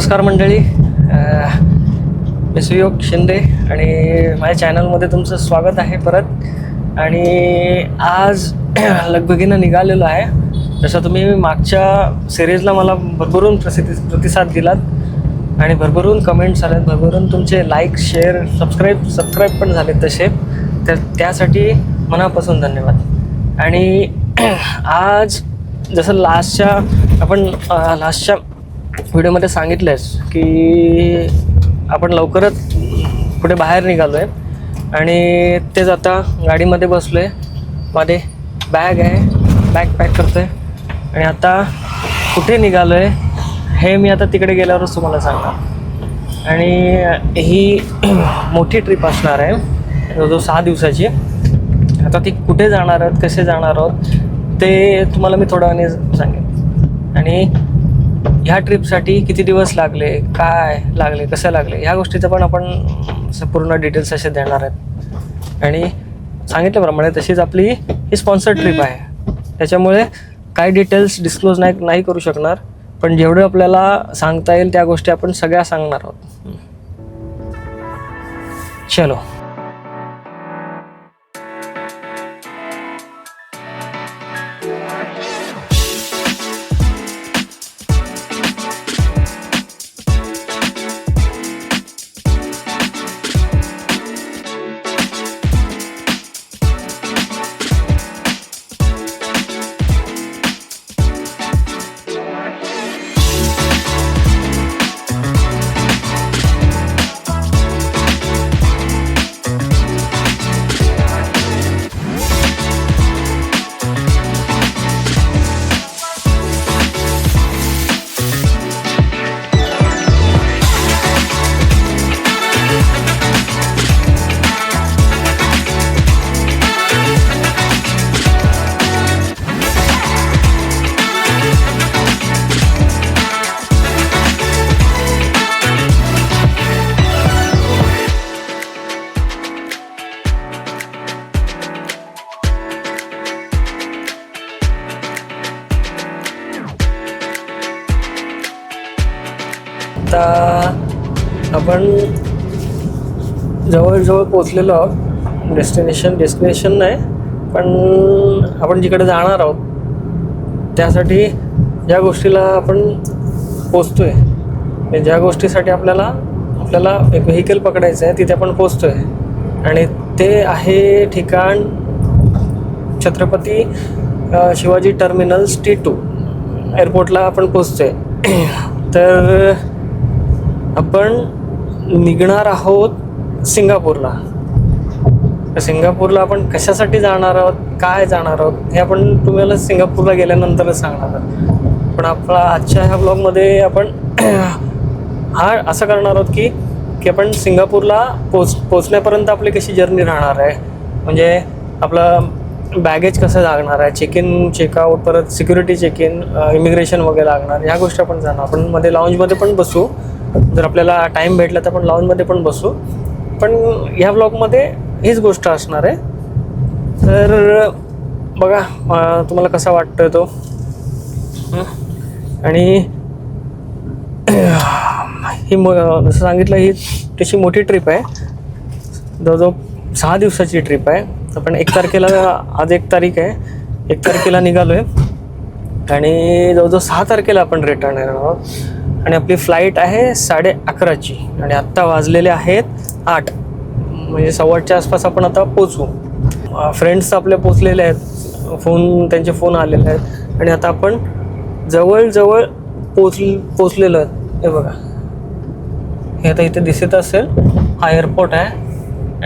नमस्कार मंडळी, मी सुयोग शिंदे आणि माझ्या चॅनलमध्ये तुमचं स्वागत आहे परत. आणि आज लगबगीनं निघालेलो आहे. जसं तुम्ही मागच्या सिरीजला मला भरभरून प्रतिसाद दिलात आणि भरभरून कमेंट्स आलेत, भरभरून तुमचे लाईक, शेअर, सबस्क्राईब पण झालेत तसे, तर त्यासाठी मनापासून धन्यवाद. आणि आज जसं लास्टच्या व्हिडिओमध्ये सांगितलंच की आपण लवकरच कुठे बाहेर निघालो आहे आणि तेच आता गाडीमध्ये बसलो आहे. मध्ये बॅग पॅक करतो आहे आणि आता कुठे निघालो आहे हे मी आता तिकडे गेल्यावरच तुम्हाला सांगणार. आणि ही मोठी ट्रिप असणार आहे, जवळजवळ 6 दिवसाची. आता ती कुठे जाणार आहोत, कसे जाणार आहोत ते तुम्हाला मी थोड्या वेळाने सांगेन. आणि ह्या ट्रिपसाठी किती दिवस लागले, काय लागले, कसं लागले, ह्या गोष्टीचं पण आपण पूर्ण डिटेल्स असे देणार आहेत. आणि सांगितल्याप्रमाणे तशीच आपली ही स्पॉन्सर्ड ट्रिप आहे, त्याच्यामुळे काही डिटेल्स डिस्क्लोज नाही करू शकणार, पण जेवढं आपल्याला सांगता येईल त्या गोष्टी आपण सगळ्या सांगणार आहोत. चलो. आता आपण जवळजवळ पोचलेलो आहोत. डेस्टिनेशन नाही, पण आपण जिकडे जाणार आहोत त्यासाठी ज्या गोष्टीला आपण पोचतो आहे, ज्या गोष्टीसाठी आपल्याला एक व्हेकल पकडायचं आहे, तिथे आपण पोचतो आहे. आणि ते आहे ठिकाण छत्रपती शिवाजी टर्मिनल्स T2 एअरपोर्टला आपण पोचतो आहे. तर आपण निघणार आहोत सिंगापूरला. आपण कशासाठी जाणार आहोत, काय जाणार आहोत हे आपण तुम्हाला सिंगापूरला गेल्यानंतरच सांगणार आहोत. पण आपला आजच्या ह्या ब्लॉगमध्ये आपण असं करणार आहोत की आपण सिंगापूरला पोचण्यापर्यंत आपली कशी जर्नी राहणार आहे, म्हणजे आपलं बॅगेज कसं लागणार आहे, चेकआउट, परत सिक्युरिटी चेक-इन, इमिग्रेशन वगैरे लागणार, ह्या गोष्टी आपण जाणार. आपण मध्ये लाऊंजमध्ये पण बसू, जर आपल्याला टाईम भेटला तर आपण लाऊंजमध्ये पण बसू, पण ह्या ब्लॉगमध्ये हीच गोष्ट असणार आहे. तर बघा तुम्हाला कसा वाटतोय तो. आणि ही जसं सांगितलं, ही तशी मोठी ट्रिप आहे, जवळजवळ 6 दिवसाची ट्रिप आहे. आपण 1 तारखेला, आज 1 तारीख आहे, 1 तारखेला निघालो आहे आणि जवळजवळ 6 तारखेला आपण रिटर्न येणार आहोत. आणि आपली फ्लाईट आहे 11:30ची आणि आत्ता वाजलेले आहेत 8, म्हणजे 8:15च्या आसपास आपण आता पोचू. फ्रेंड्स आपले पोचलेले आहेत, त्यांचे फोन आलेले आहेत आणि आता आपण जवळजवळ पोचलेलो आहेत. हे बघा, हे आता इथे दिसत असेल, हा एअरपोर्ट आहे.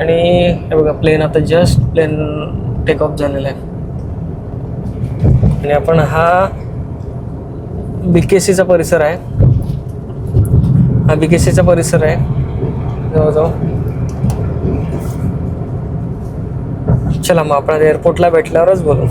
आणि हे बघा, प्लेन टेक ऑफ झालेला आहे. आणि आपण हा BKCचा परिसर आहे, जवळजवळ. चला मग आपण एअरपोर्टला भेटल्यावरच बोलू.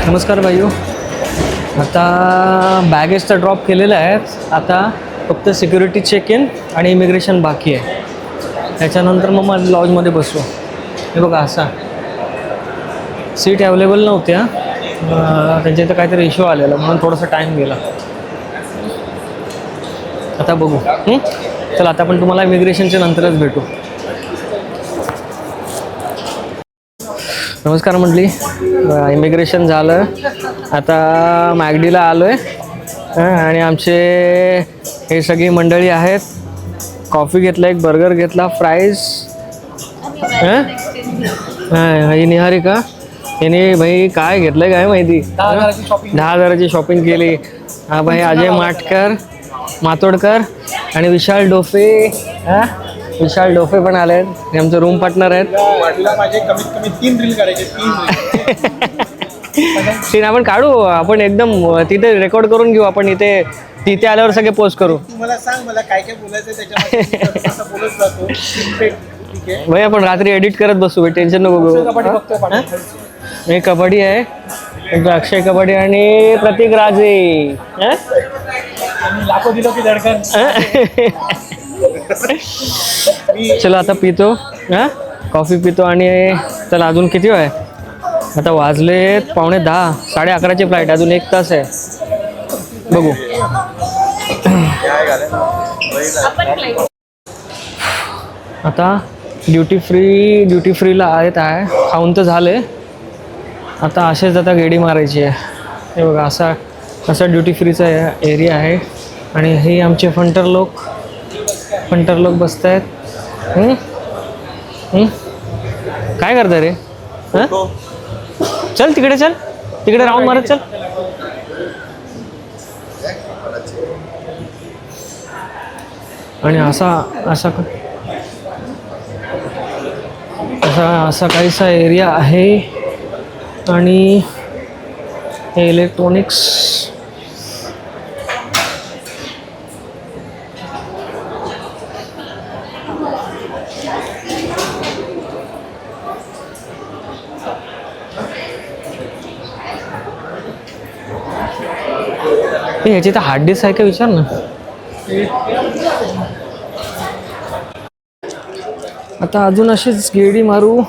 नमस्कार भाईओ. आता बॅगेज तर ड्रॉप केलेल्या आहेत. आता फक्त सिक्युरिटी चेक इन आणि इमिग्रेशन बाकी आहे. त्याच्यानंतर मग मला लॉजमध्ये बसू. हे बघा असा सीट अवेलेबल नव्हत्या. त्यांच्या इथं काहीतरी इश्यू आलेला म्हणून थोडासा टाईम गेला. आता बघू. चला आता आपण तुम्हाला इमिग्रेशनच्या नंतरच भेटू. नमस्कार मंडळी. इमिग्रेशन झालं. आता मॅगडीला आलो आहे आणि आमचे हे सगळी मंडळी आहेत. कॉफी घेतला, एक बर्गर घेतला, फ्राईज. ही निहारिका हिने भाई काय घेतलं काय माहिती. 10,000ची शॉपिंग केली. हा भाई अजय मातोडकर आणि विशाल डोफे. विशाल डोफे पण आले आहेत. हे आमचे रूम पार्टनर आहेत. माझे कमीत कमी 3 रील करायचे. 3 सीन आपण काढू. आपण एकदम तिथे रेकॉर्ड करून घेऊ. आपण तिथे आल्यावर सगळे पोस्ट करू. मला सांग मला काय काय बोलायचं त्याच्यामध्ये बोलत जातो. ठीक आहे भाई आपण रात्री एडिट करत बसू. टेन्शन नको घेऊ. हे कबड्डी आहे. अक्षय कबड्डी आणि प्रतीक राजे. लाखो दिलो की धडकन. चला आता पितो. कॉफी पितो आणि चला अजून किती आहे. आता वाजले 9:15. 11:30ची फ्लाईट. अजून 1 तास आहे. बघू. आता ड्युटी फ्रीला आहेत आहे. खाऊन तर झाले. आता असेच आता गेडी मारायची आहे. हे बघा असा ड्युटी फ्रीचा एरिया आहे. आणि हे आमचे फंटर लोक बसत आहेत. काय करता रे. चल तिकडे राऊंड मारत चल. आणि असा काहीसा एरिया आहे. आणि हे इलेक्ट्रॉनिक्स. ह्याची तर हार्ड डिस्क आहे का विचार ना. आता अजून अशीच गेडी मारू.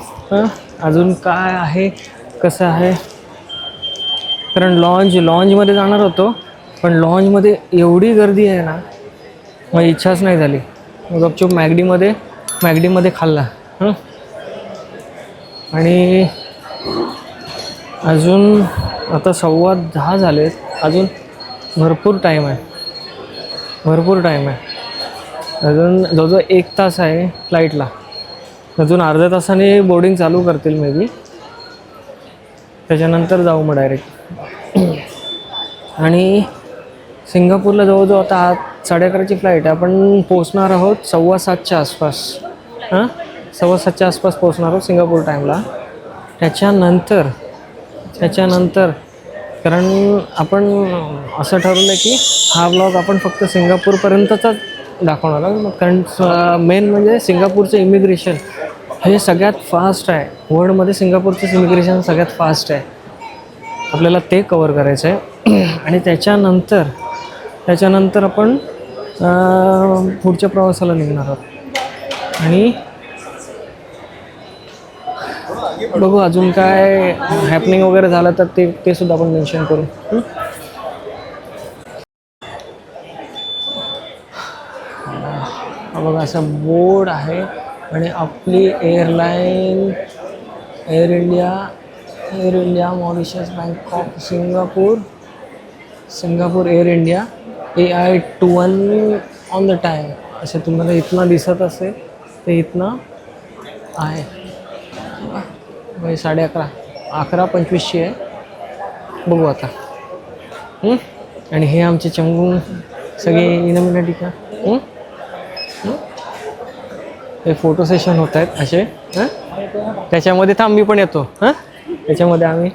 अजून काय आहे कसं आहे. कारण लॉन्जमध्ये जाणार होतो. पण लॉन्जमध्ये एवढी गर्दी आहे ना माझी इच्छाच नाही झाली. गपचूप मॅगडीमध्ये खाल्ला. आणि अजून आता 10:15 झालेत. अजून भरपूर टाईम आहे. अजून जवळजवळ 1 तास आहे फ्लाईटला. अजून अर्ध्या तासाने बोर्डिंग चालू करतील मे बी. त्याच्यानंतर जाऊ मग डायरेक्ट. आणि सिंगापूरला जवळजवळ आता 11:30ची फ्लाईट आहे. आपण पोचणार आहोत 7:15च्या आसपास. 7:15च्या आसपास पोचणार आहोत सिंगापूर टाईमला. त्याच्यानंतर कारण आपण असं ठरवलं की हा ब्लॉग आपण फक्त सिंगापूरपर्यंतचाच दाखवणार आहोत. कारण मेन म्हणजे सिंगापूरचं इमिग्रेशन हे सगळ्यात फास्ट आहे. वर्ल्डमध्ये सिंगापूरचं इमिग्रेशन सगळ्यात फास्ट आहे. आपल्याला ते कवर करायचं आहे. आणि त्याच्यानंतर आपण पुढच्या प्रवासाला निघणार आहोत. आणि बघू अजून काय हॅपनिंग वगैरे झालं तर ते सुद्धा आपण मेन्शन करू. बघा असा बोर्ड आहे. आणि आपली airline air India Mauritius Bangkok Singapore air India AI21 on the time. असं तुम्हाला इथनं दिसत असेल ते इथनं आहे. 11:30 11:25 आहे. बघू आता. आणि हे आमचे चंगू सगळे इनमिनाटी का. हे फोटो सेशन होत आहेत असे. त्याच्यामध्ये थांब मी पण येतो. त्याच्यामध्ये आम्ही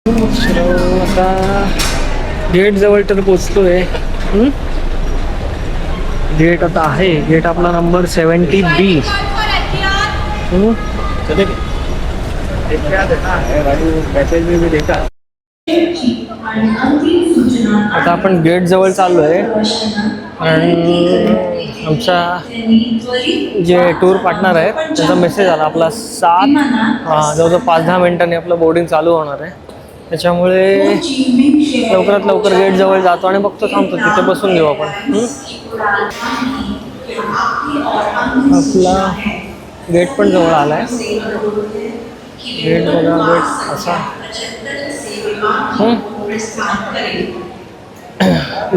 आता गेट जवळ तर पोचतोय. गेट आता आहे, गेट आपला नंबर 70B. आता आपण गेट जवळ चाललो आहे आणि आमचा जे टूर पार्टनर आहे त्याचा मेसेज आला. आपला 7 जवळजवळ 5-10 मिनिटांनी आपलं बोर्डिंग चालू होणार आहे. त्याच्यामुळे लवकरात लवकर गेट जवळ जातो आणि बघतो, थांबतो तिथे, बसून घेऊ आपण. आपला गेट पण जवळ आला आहे. गेट बघा, गेट असा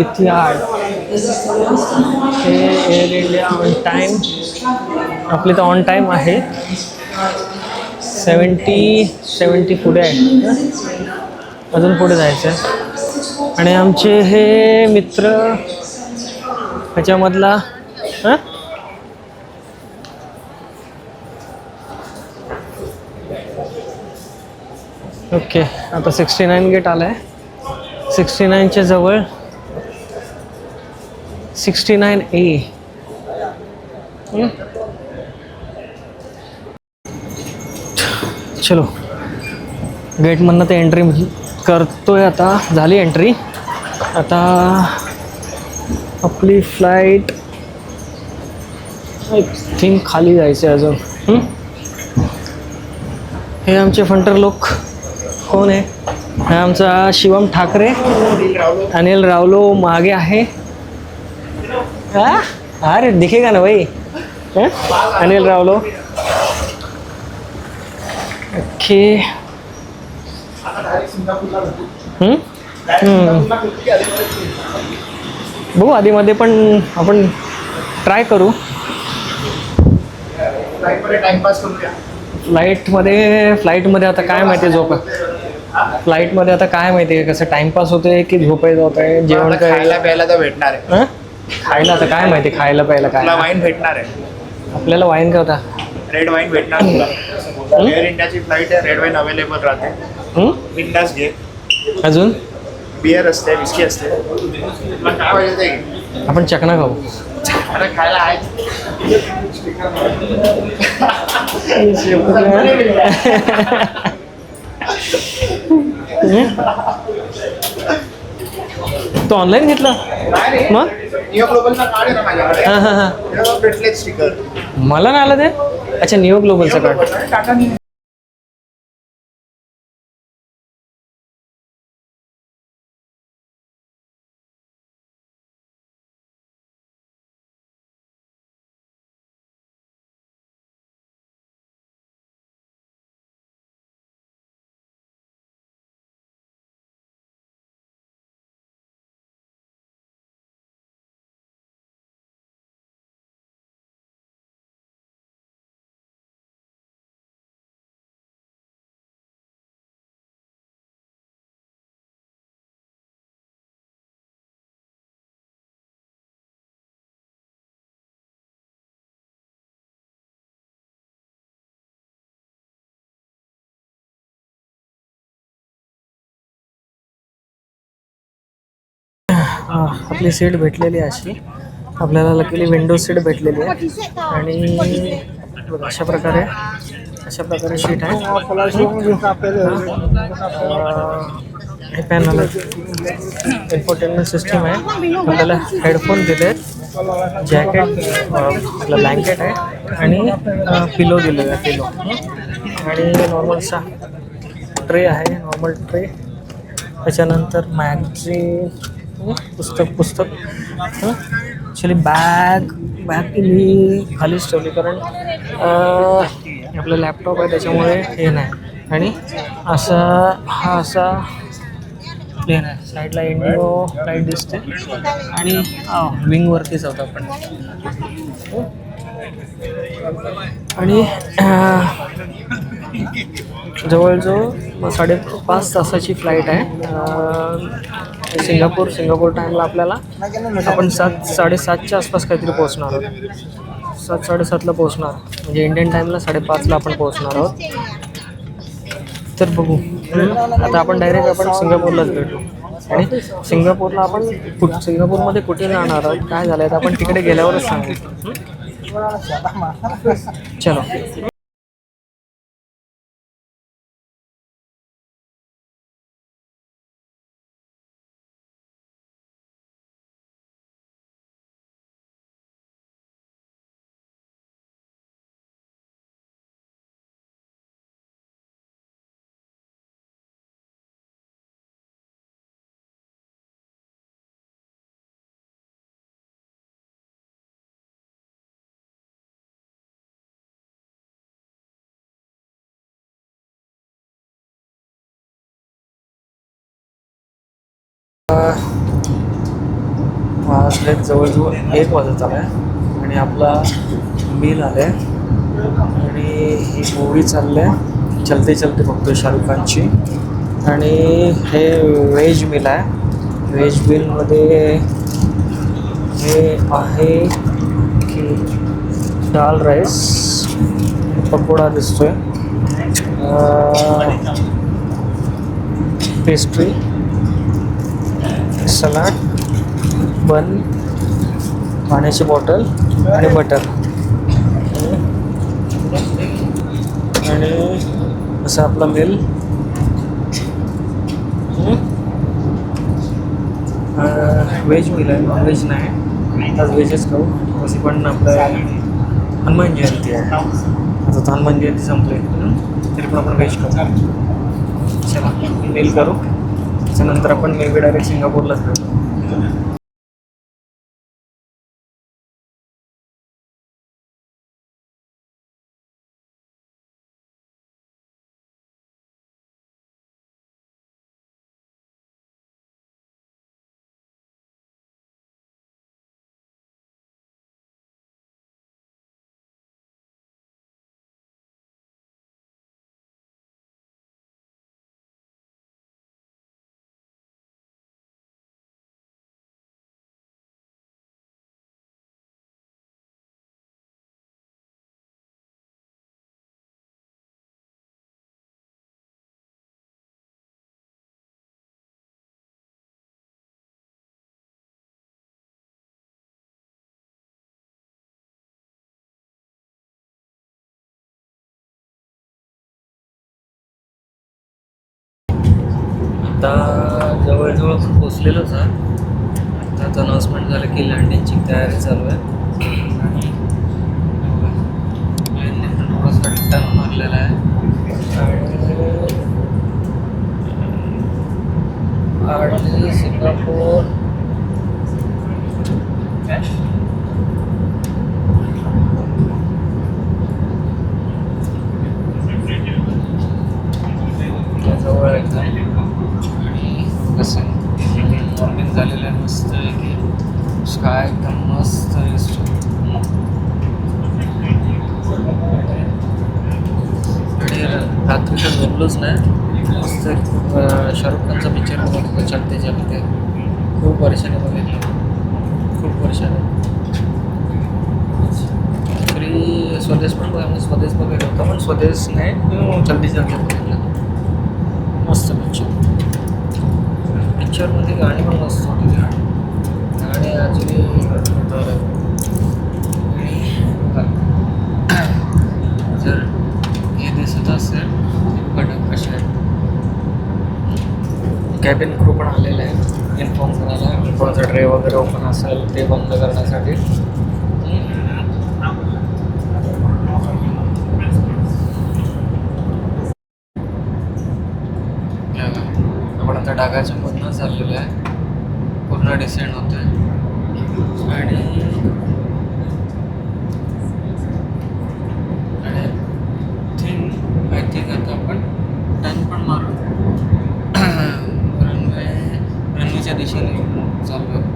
इतिहाड हे एअर इंडिया ऑन टाईम. आपली तर ऑन टाईम आहे. 70 पुढे आहे, अजून पुढे जायचं आहे. आणि आमचे हे मित्र ह्याच्यामधला ओके. आता 69 गेट आला आहे. 69च्या जवळ 69A. चलो, गेटमधनं ते एंट्री करतोय. आता झाली एंट्री. आता आपली फ्लाईट आय थिंक खाली जायचं आहे अजून. हे आमचे फंटर लोक कोण आहे? हा आमचा शिवम ठाकरे, अनिल रावलो मागे आहे. अरे दिखेगा ना भाई, अनिल रावलो. ओके. बघू, आधीमध्ये पण आपण ट्राय करू. फ्लाईटमध्ये आता काय माहिती झोप. फ्लाईटमध्ये आता काय माहिती आहे कसं टाइमपास होतोय की झोपायचं होत आहे. जेवण खायला प्यायला तर भेटणार आहे. खायला आता काय माहिती, खायला प्यायला काय. वाईन भेटणार आहे. आपल्याला वाईन का होता? रेड वाईन भेटणार तुला. एअर इंडियाची फ्लाईट आहे, रेड वाईन अवेलेबल राहते. बिंदास घे. अजून बियर असते, विस्की असते. तुला काय पाहिजे ते घे. आपण चकना खाऊ. अरे खायला आहे. तो ऑनलाईन घेतला मग? नियो ग्लोबलचा कार्ड आहे ना माझ्याकडे. हां भेटले स्टिकर. मला नाही आलं ते. अच्छा, नियो ग्लोबलचं कार्ड. टाटा आपली सीट भेटलेली आहे अशी. आपल्याला लकीली विंडो सीट भेटलेली आहे. आणि अशा प्रकारे सीट आहे. हे पॅनल इन्फोटेनमेंट सिस्टीम आहे. आपल्याला हेडफोन दिले, जॅकेट, आपलं ब्लँकेट आहे आणि पिलो दिलेला आहे. पिलो आणि नॉर्मलचा ट्रे आहे, नॉर्मल ट्रे. त्याच्यानंतर मॅगझीन, पुस्तक. ॲक्च्युली बॅग मी खालीच ठेवली, कारण आपलं लॅपटॉप आहे त्याच्यामुळे हे नाही. आणि हा असा प्लेन आहे. साईडला इंडिगो फ्लाईट दिसते आणि विंगवरतीच होतं आपण. आणि जवळजवळ 5.5 तासाची फ्लाईट आहे. सिंगापूर टाईमला आपल्याला आपण 7-7:30च्या आसपास काहीतरी पोहोचणार आहोत. 7-7:30ला पोहोचणार, म्हणजे इंडियन टाईमला 5:30ला आपण पोहोचणार आहोत. तर बघू आता आपण डायरेक्ट सिंगापूरलाच भेटू. आणि सिंगापूरमध्ये कुठे राहणार आहोत, काय झालं आहे आपण तिकडे गेल्यावरच सांगू. चलो. वाजले जवळजवळ 1 वाजत आला आहे आणि आपला मील आलं आहे आणि ही मूवी चालली आहे चलते चलते बघतोय शाहरुख खानची. आणि हे व्हेज मील आहे. व्हेज मीलमध्ये हे आहे की दाल राईस, पकोडा दिसतोय, पेस्ट्री, सलाड, बन, पाण्याची बॉटल आणि बटर. आणि असं आपला मील. व्हेज मील आहे, नॉनव्हेज नाही. आज व्हेजच खाऊ. अशी पण आपलं हनुमान जयंती आहे. आता तर हनुमान जयंती संपली तरी पण आपण व्हेज खाऊ. चला मील करू, त्याच्यानंतर आपण मे बी डायरेक्ट सिंगापूरलाच भेटू. आता जवळजवळ पोचलेलोच आहे. आता अनाऊन्समेंट झालं की लँडिंगची तयारी चालू आहे. आणि प्लेनने पण थोडासा टर्न मारलेला आहे. आणि सिंगापूर जवळ एकदम. आणि कसं मॉर्निंग झालेलं आहे मस्त की स्काय एकदम मस्त दिसतो. आणि रात्री तर झोपलोच नाही. मस्त शाहरुख खानचा पिक्चर बघितलं चलते चलते. खूप वर्षाने बघितलं, खूप वर्षाने. तरी स्वदेश पण बघा, स्वदेश बघायला होता पण स्वदेश नाही, चलते चलते बघितलं. मस्त पिक्चरमध्ये गाणी पण मस्त होती. गाणी ॲक्च्युली जर हे दिसत असेल कडक कसे आहेत. कॅबिन क्रू पण आलेलं आहे इन्फॉर्म करायला. कोणाचा ट्रे वगैरे ओपन असेल ते बंद करण्यासाठी. आपण आता डागाच्या मधनं चाललेलं आहे. पूर्ण डिसेंड होतं आहे. आणि आय थिंक आता आपण टर्न पण मारू. रनवेच्या दिशेने चालू आहे.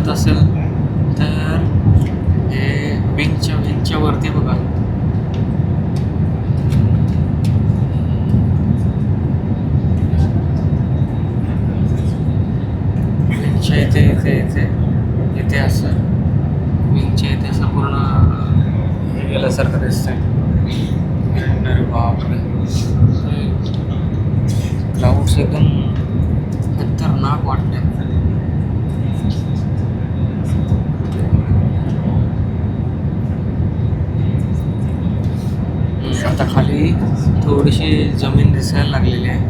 दिसत असेल तर हे विंगच्या वरती बघा. विंगच्या इथे असं विंगच्या इथे असं पूर्ण हे गेल्यासारखं दिसतंय. अरे बापरे, क्लाउड्स एकदम खतरनाक वाटते. आता खाली थोडीशी जमीन दिसायला लागलेली आहे.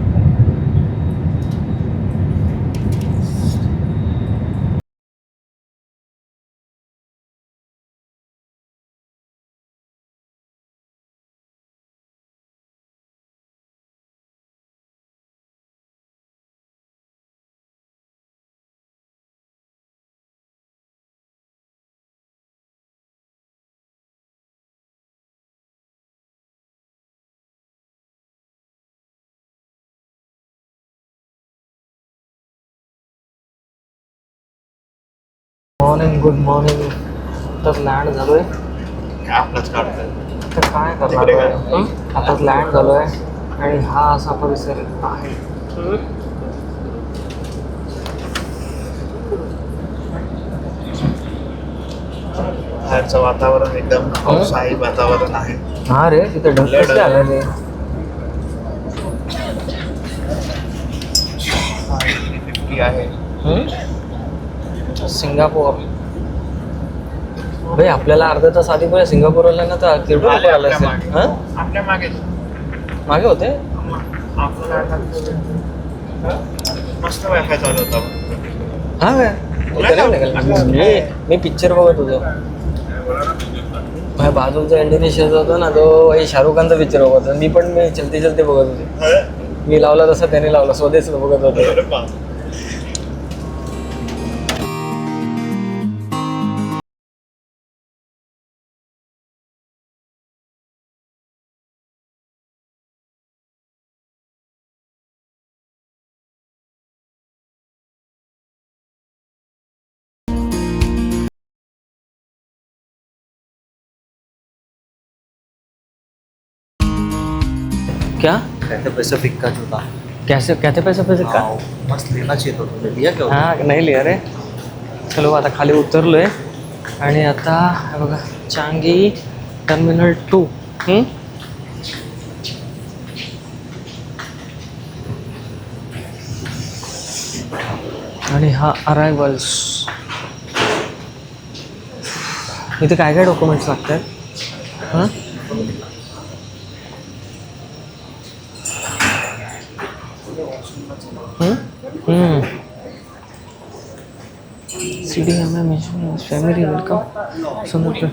Morning, good morning. आताच लँड झालोय. आपलाच काढतोय. तर काय करणार, आताच लँड झालोय आणि हा असा परिसर आहे. बाहेरचं वातावरण एकदम पावसाळी वातावरण आहे. हा रे, तिथे ढग कसले आलेले. 50 आहे. सिंगापूर भाई, आपल्याला अर्धा तास आधी पण सिंगापूरला ना तर तिरडून आले आलं आपल्या असेल. मागे. हां, आपल्या मागे मागे होते. मस्त वायफाय चालू होता. हा काय मी पिक्चर बघत होतो. माझ्या बाजूचा इंडोनेशियाचा होता ना, तो शाहरुख खानचा पिक्चर बघत होता. मी चलते चलते बघत होते. मी लावला तसा त्याने लावला, स्वदेश बघत होतो. क्या कैथे पैसिफिक का जो था, कैसे कहते पैसे का. मस्त लेना चाहिए तो तुमने लिया क्या? हां, नाही लिहा रे. चलो आता खाली उतरलोय आणि आता हे बघा चांगी टर्मिनल 2. आणि हा अरायवल्स. इथे काय काय डॉक्युमेंट्स लागतात. हां, CDMM फॅमिली वेलकम समुद्र.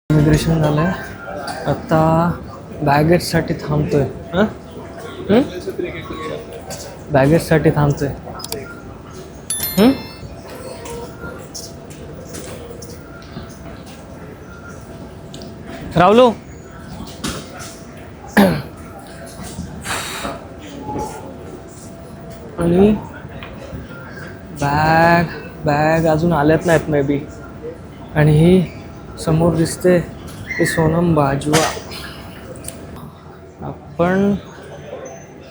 इमिग्रेशन झालं आहे. आत्ता बॅगेजसाठी थांबतोय. बॅगेजसाठी थांबतोय. रावलो, आणि बॅग अजून आल्यात नाहीत मे बी. आणि ही समोर दिसते की सोनम बाजवा.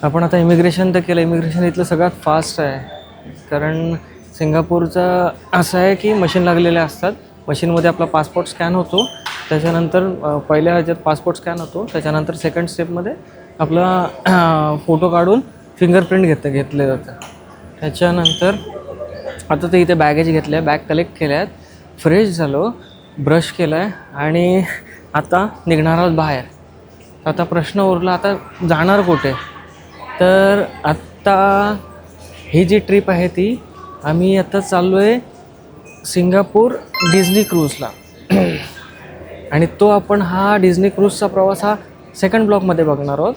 आपण आता इमिग्रेशन तर केलं. इमिग्रेशन इथलं सगळ्यात फास्ट आहे, कारण सिंगापूरचं असं आहे की मशीन लागलेले असतात. मशीनमध्ये आपला पासपोर्ट स्कॅन होतो, त्याच्यानंतर पहिल्या ह्याच्यात पासपोर्ट स्कॅन होतो, त्याच्यानंतर सेकंड स्टेपमध्ये आपला फोटो काढून फिंगरप्रिंट घेतले जातं. त्याच्यानंतर आता ते इथे बॅगेज घेतल्या, बॅग कलेक्ट केल्या आहेत, फ्रेश झालो, ब्रश केला आहे आणि आता निघणार आहोत बाहेर. आता प्रश्न उरला आता जाणार कुठे. तर आत्ता ही जी ट्रिप आहे ती आम्ही आता चाललो आहे सिंगापूर डिझनी क्रूजला. आणि तो आपण हा डिझनी क्रूजचा प्रवास हा सेकंड ब्लॉगमध्ये बघणार आहोत.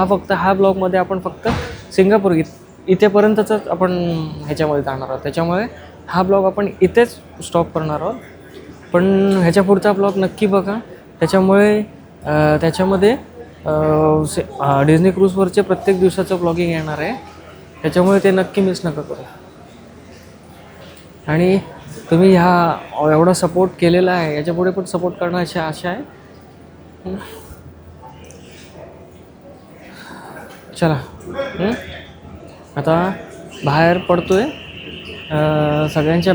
फक्त ह्या ब्लॉगमध्ये आपण फक्त सिंगापूर इथेपर्यंतच आपण ह्याच्यामध्ये जाणार आहोत. त्याच्यामुळे हा ब्लॉग आपण इथेच स्टॉप करणार आहोत. पण ह्याच्या पुढचा ब्लॉग नक्की बघा. त्याच्यामध्ये डिझनी क्रूजवरचे प्रत्येक दिवसाचं ब्लॉगिंग येणार आहे. त्याच्यामुळे ते नक्की मिस नका करू. आणि तुम्ही एवढा सपोर्ट केलेला आहे, याच्यापुढे पण सपोर्ट करण्याची आशा आहे. चला आता बाहेर पडतोय. सगळ्यांच्या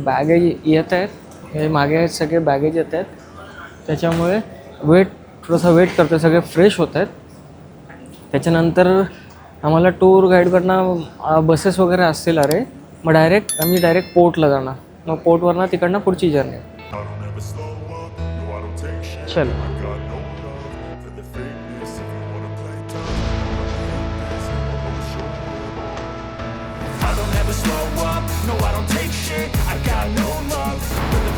बॅगेज येत आहेत. हे मागे आहेत सगळे बॅगेज येत आहेत. त्याच्यामुळे थोडासा वेट करतो. सगळे फ्रेश होत आहेत. त्याच्यानंतर आम्हाला टूर गाईडकडनं बसेस वगैरे असतील. मग आम्ही डायरेक्ट पोर्टला जाणार. मग पोर्टवरनं तिकडनं पुढची जर्नी. चल I don't ever slow up, no I don't take shit, I got no love for the